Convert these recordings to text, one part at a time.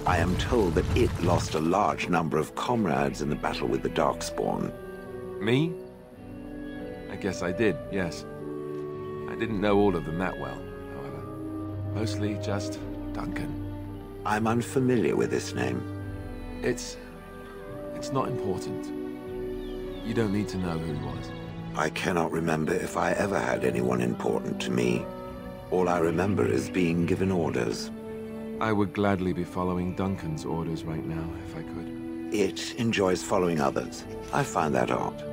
I am told that it lost a large number of comrades in the battle with the Darkspawn. Me? I guess I did, yes. I didn't know all of them that well, however. Mostly just Duncan. I'm unfamiliar with this name. It's not important. You don't need to know who he was. I cannot remember if I ever had anyone important to me. All I remember is being given orders. I would gladly be following Duncan's orders right now, if I could. It enjoys following others. I find that odd.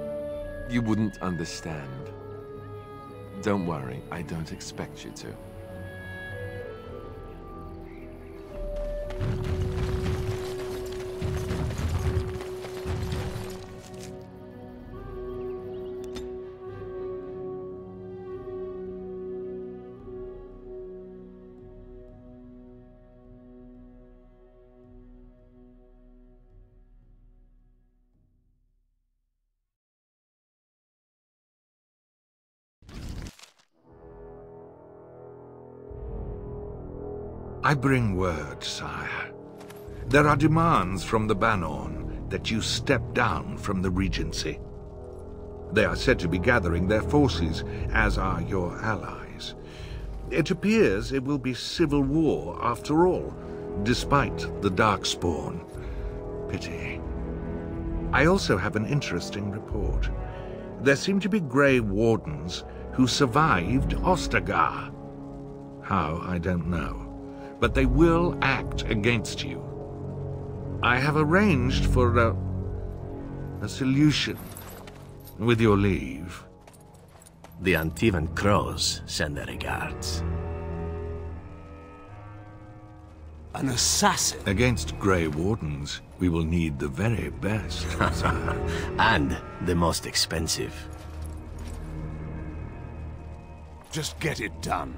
You wouldn't understand. Don't worry, I don't expect you to. I bring word, sire. There are demands from the Bannorn that you step down from the Regency. They are said to be gathering their forces, as are your allies. It appears it will be civil war after all, despite the Darkspawn. Pity. I also have an interesting report. There seem to be Grey Wardens who survived Ostagar. How, I don't know. But they will act against you. I have arranged for a solution, with your leave. The Antivan Crows send their regards. An assassin? Against Grey Wardens, we will need the very best, sire. And the most expensive. Just get it done.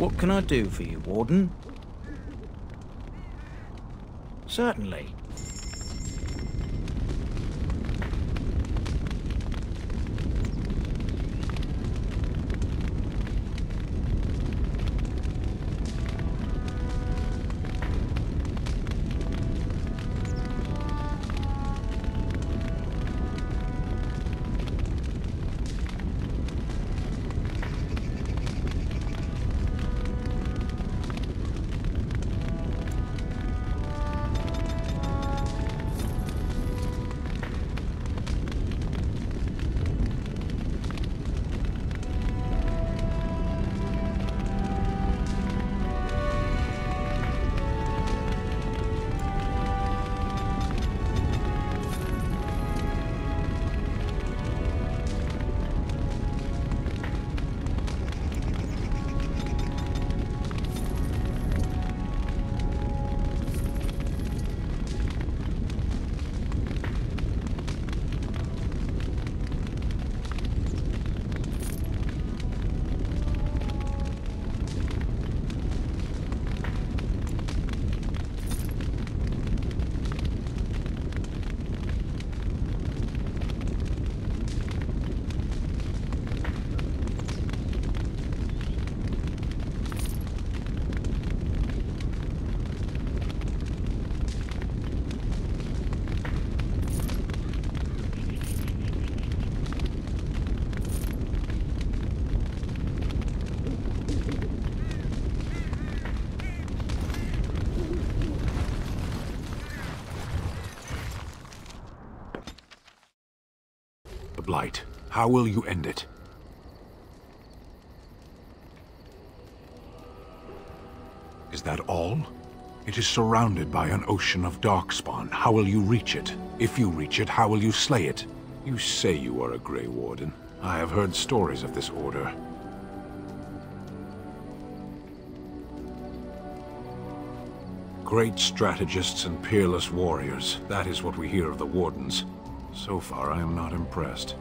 What can I do for you, Warden? Certainly. The Blight. How will you end it? Is that all? It is surrounded by an ocean of darkspawn. How will you reach it? If you reach it, how will you slay it? You say you are a Grey Warden. I have heard stories of this order. Great strategists and peerless warriors. That is what we hear of the Wardens. So far, I am not impressed.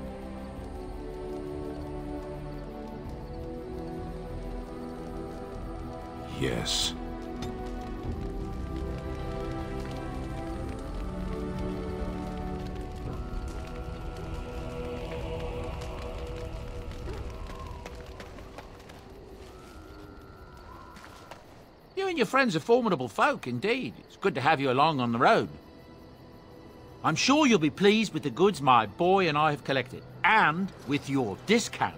Yes. You and your friends are formidable folk, indeed. It's good to have you along on the road. I'm sure you'll be pleased with the goods my boy and I have collected, and with your discount.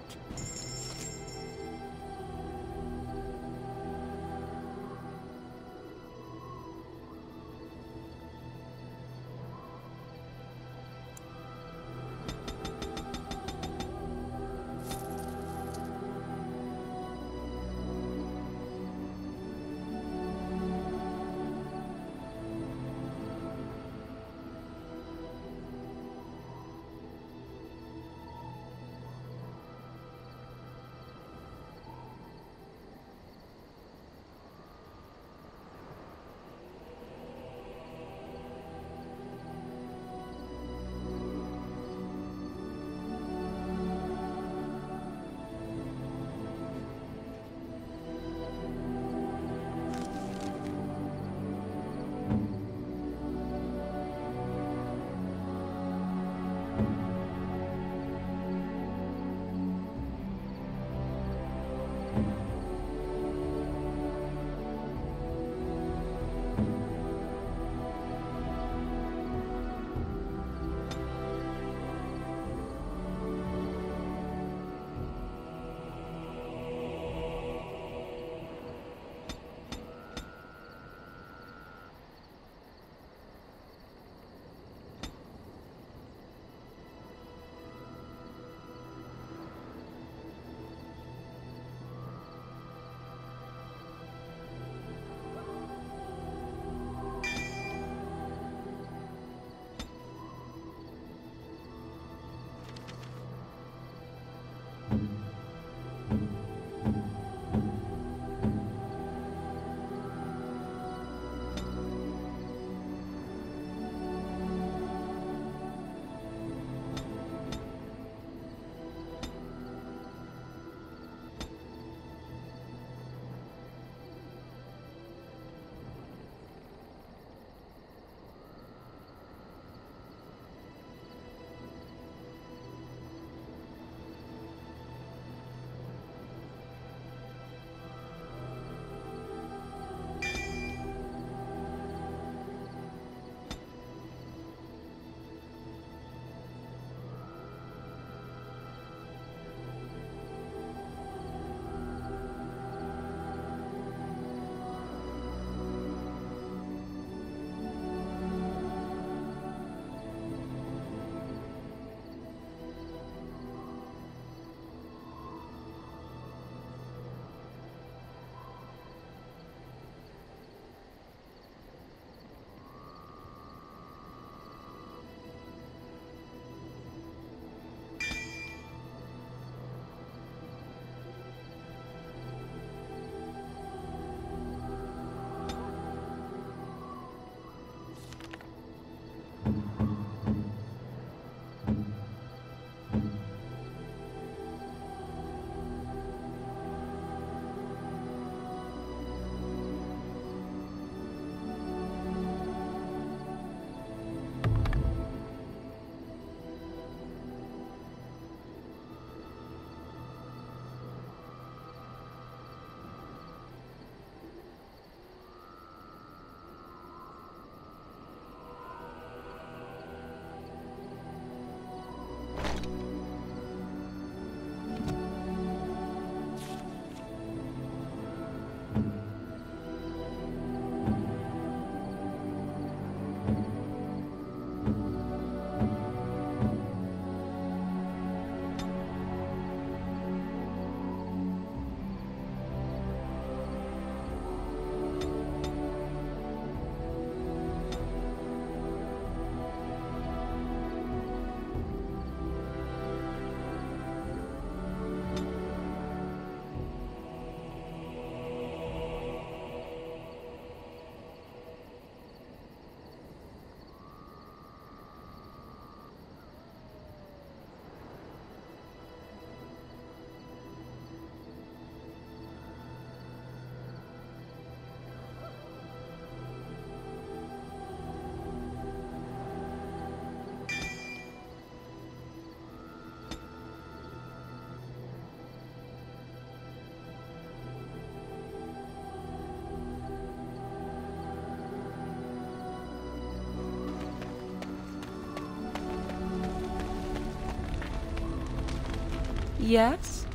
Yes?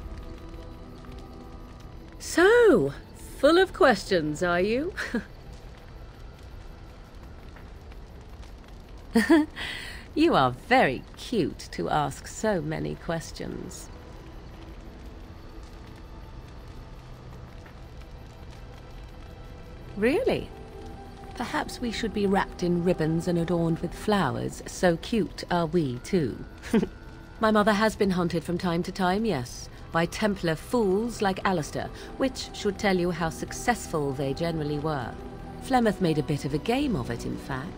So, full of questions, are you? You are very cute to ask so many questions. Really? Perhaps we should be wrapped in ribbons and adorned with flowers. So cute are we, too. My mother has been hunted from time to time, yes, by Templar fools like Alistair, which should tell you how successful they generally were. Flemeth made a bit of a game of it, in fact.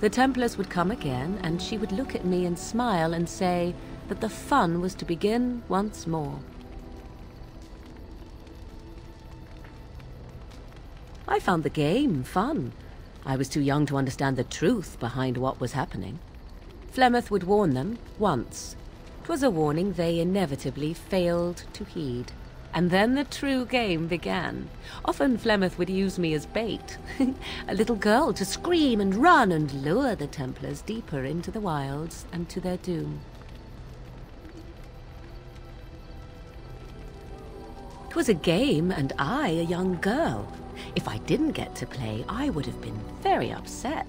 The Templars would come again, and she would look at me and smile and say that the fun was to begin once more. I found the game fun. I was too young to understand the truth behind what was happening. Flemeth would warn them once. 'Twas a warning they inevitably failed to heed. And then the true game began. Often Flemeth would use me as bait. A little girl to scream and run and lure the Templars deeper into the wilds and to their doom. 'Twas a game, and I a young girl. If I didn't get to play, I would have been very upset.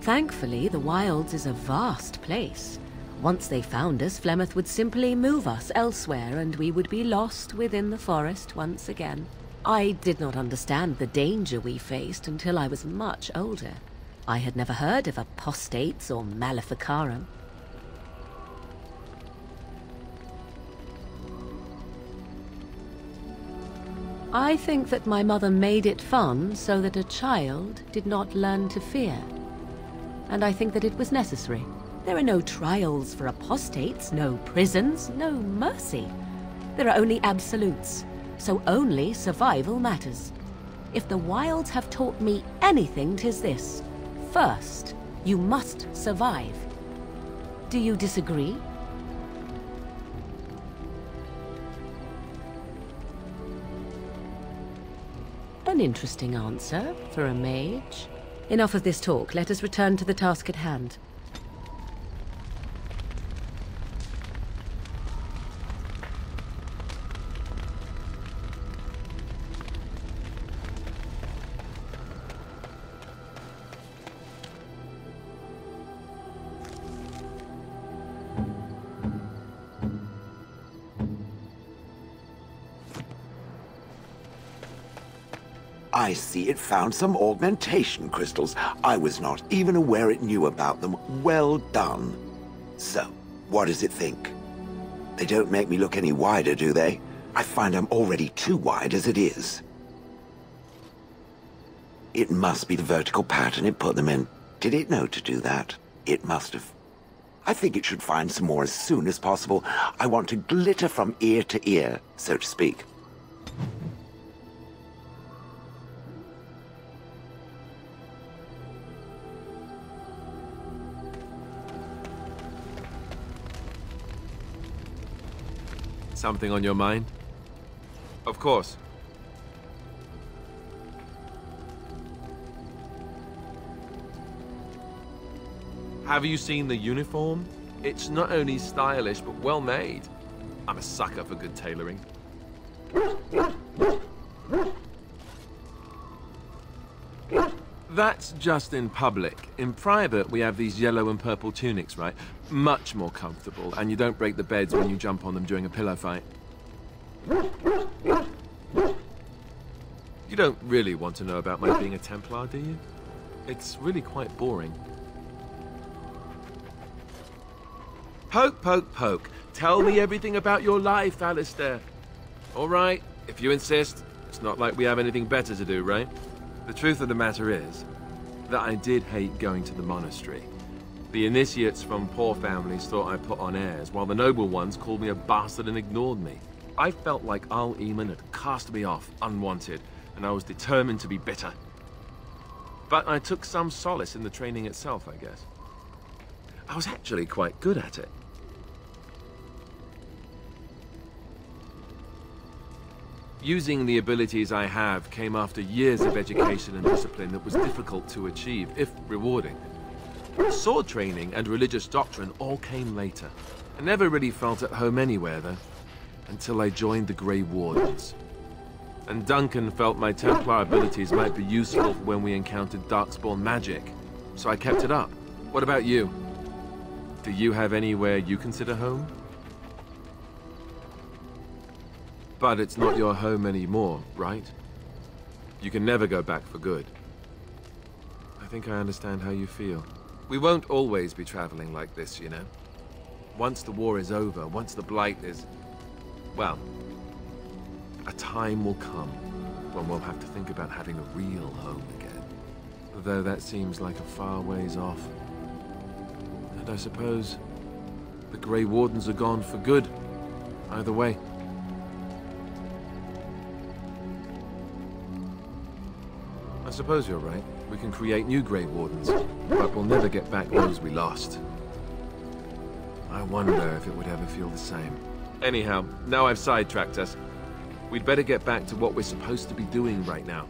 Thankfully, the wilds is a vast place. Once they found us, Flemeth would simply move us elsewhere, and we would be lost within the forest once again. I did not understand the danger we faced until I was much older. I had never heard of apostates or maleficarum. I think that my mother made it fun so that a child did not learn to fear. And I think that it was necessary. There are no trials for apostates, no prisons, no mercy. There are only absolutes, so only survival matters. If the wilds have taught me anything, 'tis this. First, you must survive. Do you disagree? An interesting answer for a mage. Enough of this talk. Let us return to the task at hand. I see it found some augmentation crystals. I was not even aware it knew about them. Well done. So, what does it think? They don't make me look any wider, do they? I find I'm already too wide as it is. It must be the vertical pattern it put them in. Did it know to do that? It must have. I think it should find some more as soon as possible. I want to glitter from ear to ear, so to speak. Something on your mind? Of course. Have you seen the uniform? It's not only stylish, but well made. I'm a sucker for good tailoring. That's just in public. In private, we have these yellow and purple tunics, right? Much more comfortable, and you don't break the beds when you jump on them during a pillow fight. You don't really want to know about my being a Templar, do you? It's really quite boring. Poke, poke, poke. Tell me everything about your life, Alistair. All right, if you insist. It's not like we have anything better to do, right? The truth of the matter is that I did hate going to the monastery. The initiates from poor families thought I put on airs, while the noble ones called me a bastard and ignored me. I felt like Arl Howe had cast me off, unwanted, and I was determined to be bitter. But I took some solace in the training itself, I guess. I was actually quite good at it. Using the abilities I have came after years of education and discipline that was difficult to achieve, if rewarding. Sword training and religious doctrine all came later. I never really felt at home anywhere, though. until I joined the Grey Wardens. And Duncan felt my Templar abilities might be useful for when we encountered Darkspawn magic, so I kept it up. What about you? Do you have anywhere you consider home? But it's not your home anymore, right? You can never go back for good. I think I understand how you feel. We won't always be traveling like this, you know? Once the war is over, once the Blight is... well, a time will come when we'll have to think about having a real home again. Though that seems like a far ways off. And I suppose the Grey Wardens are gone for good, either way. I suppose you're right. We can create new Grey Wardens, but we'll never get back those we lost. I wonder if it would ever feel the same. Anyhow, now I've sidetracked us. We'd better get back to what we're supposed to be doing right now.